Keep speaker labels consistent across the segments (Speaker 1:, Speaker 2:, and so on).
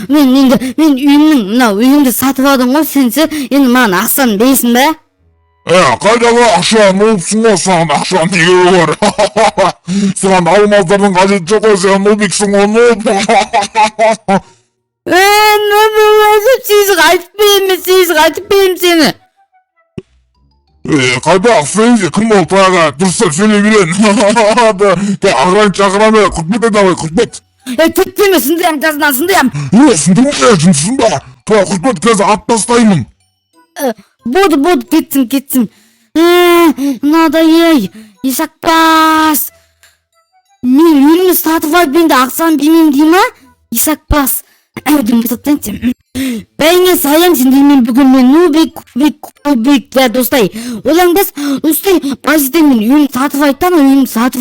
Speaker 1: мен үйімнің мына үйіңді сатып алдым ғой сенсі енді маған ақшаны бересің бе?
Speaker 2: Қайдағы ақша, нолыпсың ғой, саған ақша неге бар? Саған алмаздардың қажеті жоқ қой, саған нобиксің ғой, ноб.
Speaker 1: Сізге айтып беремін сені.
Speaker 2: Қайда Фрейзи, кім ол тағы? Дұрыстап сөйлей берен. Ағран шақыраны, құртбет давай, құртбет.
Speaker 1: Кетпеме, сындырам қазына, сындырам.
Speaker 2: Сындырма, жынсың ба? Құртбет қазір ат тастаймын.
Speaker 1: Болды, кетсін. Мынадай, Исакбас. Мен үйімді сатып алып енді ақшаны бермеймін дей ма? Исакбас. Бәйне саян сендермен бүгін мен нубик достай. Ойлаңдас, достай, базиден мен үйімді сатып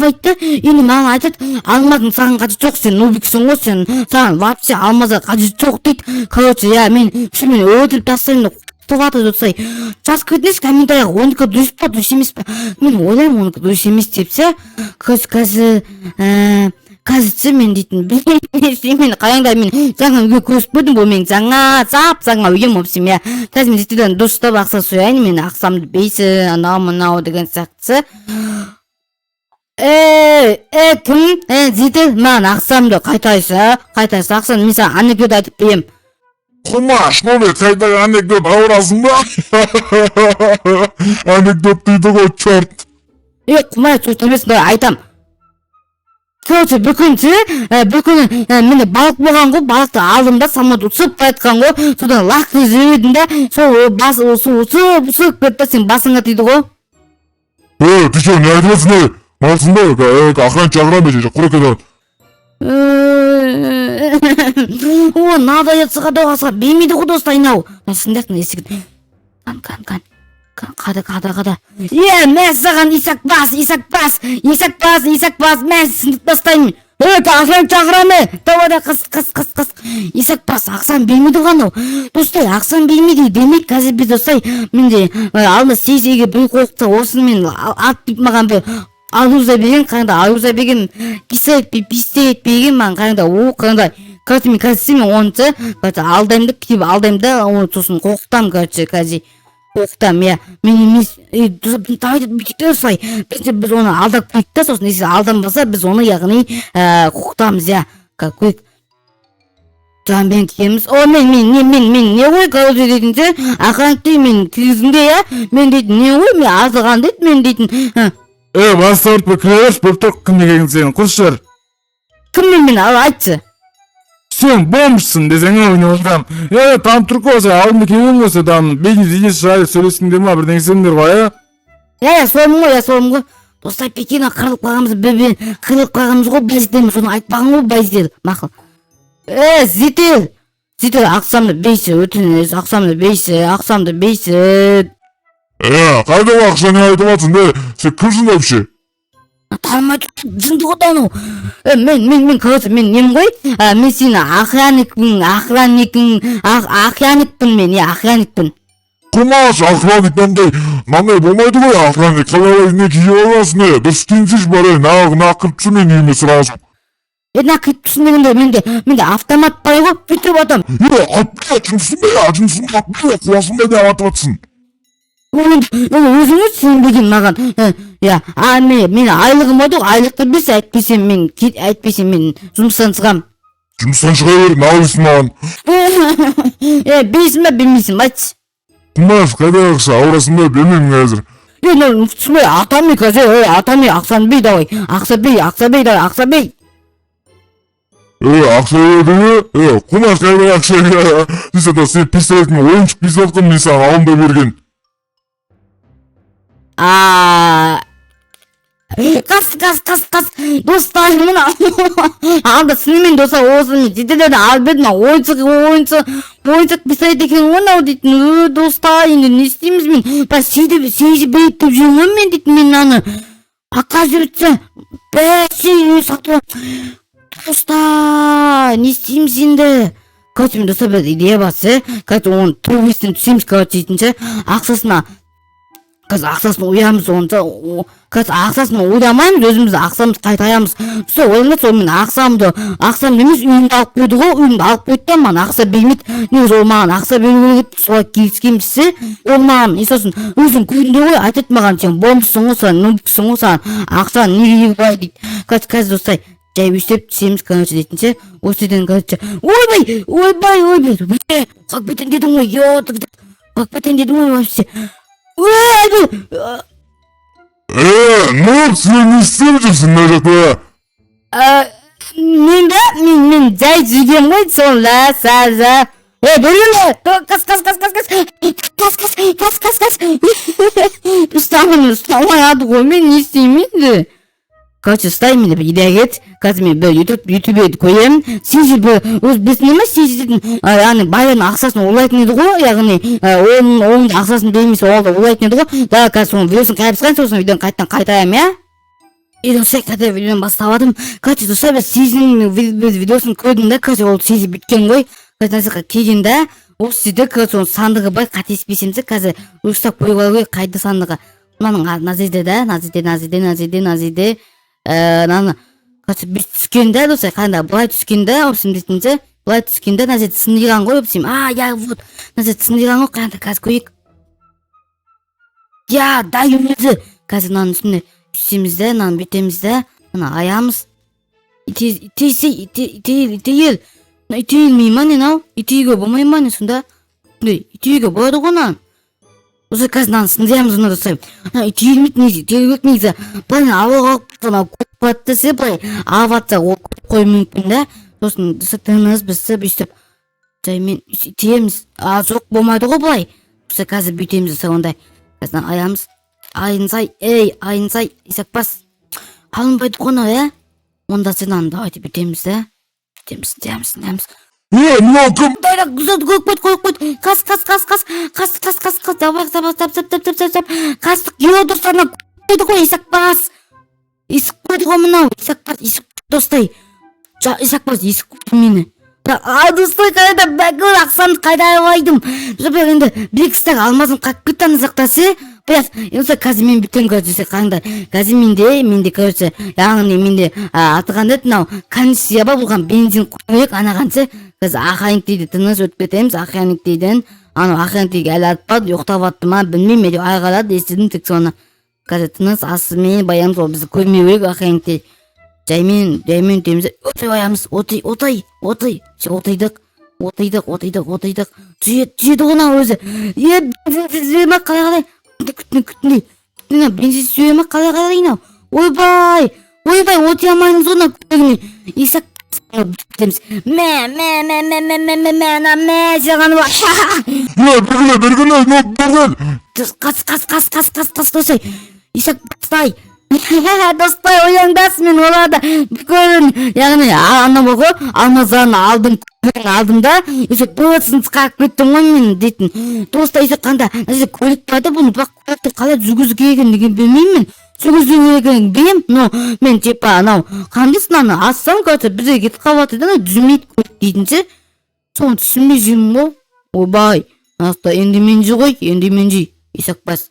Speaker 1: айтты, енді маған айтады, алмадың саған қажет жоқ, сен нубиксің ғой, саған вообще алмаза қажет жоқ дейді. Короче, мен өлтіріп тастаймын, құтылады достай. Жазып кетіңіз комментарияға, оныкі дұрыс па, дұрыс емес па? Мен ойлаймын оныкі дұрыс емес депсе, қазірше мен дейтін мен қараңдар мен жаңа үйге көріп көрдім бұл мен жаңа үйім опсым қазір мен жетеден дұрыстап ақша сұрайын мен ақшамды берсін анау мынау деген сияқтысы кім жетел маған ақшамды қайтаршы ақшаны мен саған анекдот айтып беремін
Speaker 2: Құмаш, ноле қайдағы анекдот ауырасың ба? Анекдот дейді ғой чорт.
Speaker 1: Құмаш сөйтемесін айтам. Короче, бүкін мені балық болған ғой, балықты алдым да, самолет ұшып қайтқан ғой, содан лақты жібердім да, сол басы ұшып кетті, сен басыңа тиді ғой.
Speaker 2: Ты что, не айтыватсың, малсың ба, охран шақырам бе, құрекедан.
Speaker 1: Надо етсіға доғасыға бермейді ғой достай нау. Сындақтың есігін. Қада. Мен саған Исакбас, мен сындық тастаймын. Ақсан шақыраме, тавада қыс. Исакбас, ақсан бермейді ғанау. Достай, ақсан бермейді, демек қазір біз достай, менде алды сейсеге бір қоқта осын мен атпип маған бір алуза берген, алуза берген, пистолет берген, маған қаңда, короче, мен қазір мен онысы, алдаймын да, оны сосын қоқтам, қазір. Оқытам, мен емес, давайте бүйтікті осылай, біз оны алдап көйікті, сосын есі алданбаса, біз оны яғни қоқтамыз, көйік. Жаңа мен кеміз, мен не ғой, қалды дейтінше, ақырантты мен кіргізінде, мен дейтін, не ғой, мен азылған дейді, мен дейтін.
Speaker 2: Бастауырт бұл кіреріш, бұл тұрқ кім деген сенің, құршыр.
Speaker 1: Кім мен, айтшы.
Speaker 2: Сен бомжсың десең ойны отырам. Там тұрқы осы, алдымды келген осы, там бейні денесі жайлы сөйлескіңдер ма, бірден сендер ғой,
Speaker 1: солым ғой. Достай пекена қырылып қалғамыз ғой, бәзітеміз, соны айтпаған ғой, бәзітел, мақыл. Зетел, ақсамды бейсі, өтініз, ақсамды бейсі. Қайда ақша не айтып атсың, сен кімсің өпше? Танымайды, жынды ғой тану. Мен көрсі, мен нем ғой? Мен сені охранникпін, охранникпін.
Speaker 2: Құмаш, охранникпен де, маңай болмайды ғой, охранник. Қалай не кие оласың, дұрыс кенсеш бар, нақыртшы мен үйіме сұрасың.
Speaker 1: Нақыртшы менде автомат бар ғой, бүйтіп атам.
Speaker 2: Жынсың ба, қуасың ба деп атып атсың.
Speaker 1: Өзіңіз сенбеген маған. Мен айлығым ойды, айлықты біз әйтпесем мен жұмыстан шығам.
Speaker 2: Жұмыстан шыға бер, нағылысың маған.
Speaker 1: Бейсің ба, бермейсің, айтшы.
Speaker 2: Құмаш, қайда ақша, аурасың ба, бермеймін қазір.
Speaker 1: Түсінбей, атамай қазір, атамай, ақсан бей давай, ақша бей.
Speaker 2: Ақша берді, Құмаш, қайда ақша, сен пистолетің ойыншық пистолетқын мен саған алымда берген.
Speaker 1: Қас, достар, мұна алды сынымен доса осымен жетелерді алып едім, ойыншық пистолет екен ғана дейтін, достар, енді не істейміз мен, сейді беріп деп жүрмін мен дейтін, мен аны ақа жүртсе, достар, не істейміз енді? Короче, мен доса бір идея басы, короче, оны тұрғыстен түсеміз, короче, дейтінші, ақсасына қазір ақшасын оямыз онша қазір ақшасын ойламаймыз өзіміз ақшамызды қайтарамыз сол ойлаңдар сол мен ақшамды емес үйімді алып қойды ғой үйімді алып қойды да маған ақша бермейді негізі ол маған ақша беру керек еді солай келіскенбізсе ол маған и сосын өзің күнде ғой айтады маған сен бомбсың ғой сен нубиксің ғой саған ақшаны неге бар дейді қазір достар жай өстіп түсеміз короче дейтін ше осы жерден короче ойбай как бетен дедің ғой как бетен дедің ғой вообще
Speaker 2: ну сен не істеп жүрсің мына жақта?
Speaker 1: мен жай жүргем ғой сонда саза бергенде кас ұстамады ғой мен не істеймін енді короче ұстаймын деп идея келді қазір мен бір ютуберді қоямын сен же бір өз білесің емес сен же яғни баяғының ақшасын ойлайтын еді ғой яғни оның ақшасын бермесе ол да ойлайтын еді ғой да қазір соның видеосын қайырып тастайын сосын видеоны қайтадан қайтарамын иә и достар қазір видеоны баставатырмын короче достар біз сезінің видеосын көрдім да короче ол сезі біткен ғой қазір келген да осы жерде короче оның сандығы бар қателеспесеміз қазір ұстап қойып алу керек қайда сандығы мынаның мына жерде да мына жерде наны короче біз түскен да достар қандай былай түскен да общем дейтінше былай түскен да мына жерде сындырған ғой общем я вот мына жерде сындырған ғой қандай қазір көрейік дай өзі қазір мынаның үстіне түсеміз да мынаны бүйтеміз да мына аямыз итейілмей ма не мынау итеуге болмай ма не сонда итеуге болады ғой мынаны осы қазір мынаны сындырамыз оны достар итеуілмейді негізі итеуі керек негізі былай ауаға алып көп болады десе былай алып жатса ол көп қою мүмкін да сосын тыңыз біз бүйтіп жаймен итеміз жоқ болмайды ғой былай осы қазір бүйтеміз сондай қазір аямыз айынсай исакбас алынбайды ғой мынау онда сен аны давайте бүйтеміз да сындырамыз
Speaker 2: мынау кім?
Speaker 1: қойып қас давай қастық достарына қойды ғой исакбас есік қойды ғой мынау исакбас достай исакбас есік қойды мені достай қайда бәкір ақшамды қайда алайдым енді бір кісілер алмасын қақып кетті ана жақта ше қазір мен бүйтем короче қаңда қазір менде короче яғни менде атығанда мынау комиссия бар бұған бензин құю керек анаған ше қазір охранник дейді тыныш өтіп кетеміз охранник дейді анау охранник әлі атпады ұйықтап жатты ма білмеймін әйтеуір айғайлады естідім тек соны қазір тыныш астымен баямыз ол бізді көрмеу керек охранник дейді жаймен өтеміз оямыз отайдық жүйеді ғой мынау өзі бензин ма қалай күтіне бензин сүйе ма қалай мынау ойбай отай алмаймыз ғой мына күтігіне исак бітеміз қас достай исак достай ояңдасың мен оларда бүкілін яғни анау ғой алмазаны алдым да исак бөтсін қағып кеттім ғой мен дейтін достай исак қанда көлік бар да бұны бірақ көлікті қалай жүргізу керегін білмеймін жүргізу керегін білемін но мен типа анау қандайсың аны ассам короче бізге кетіп қалып жатыр да жүрмейді көлік дейтін ше соны түсінбей жүрмін ғой ойбай енді мен жей ғой енді мен жей исакбас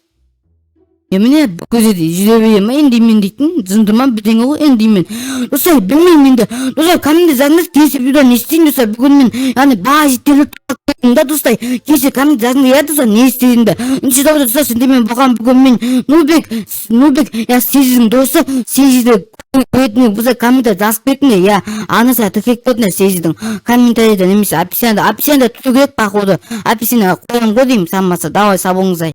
Speaker 1: міне бұл жерде жүре беремін енді мен дейтін жынды ма бірдеңе ғой енді мен достар білмеймін енді достар комментарий жазыңдар келесі видеода не істейін достар бүгін мен яғни баға жетерлік кеттім да достар келесі комментарий жазыңдар иә достар не істейін иншалла достар сендер мен бұған бүгін мен нубик сездің досы сезді көретіндер болса комментарий жазып кетіңдер иә анаса тіркеп қойыңдар сездің комментарийда немесе описаниеда тұру керек походу описание қоямын ғой деймін санмаса давай сау болыңыздар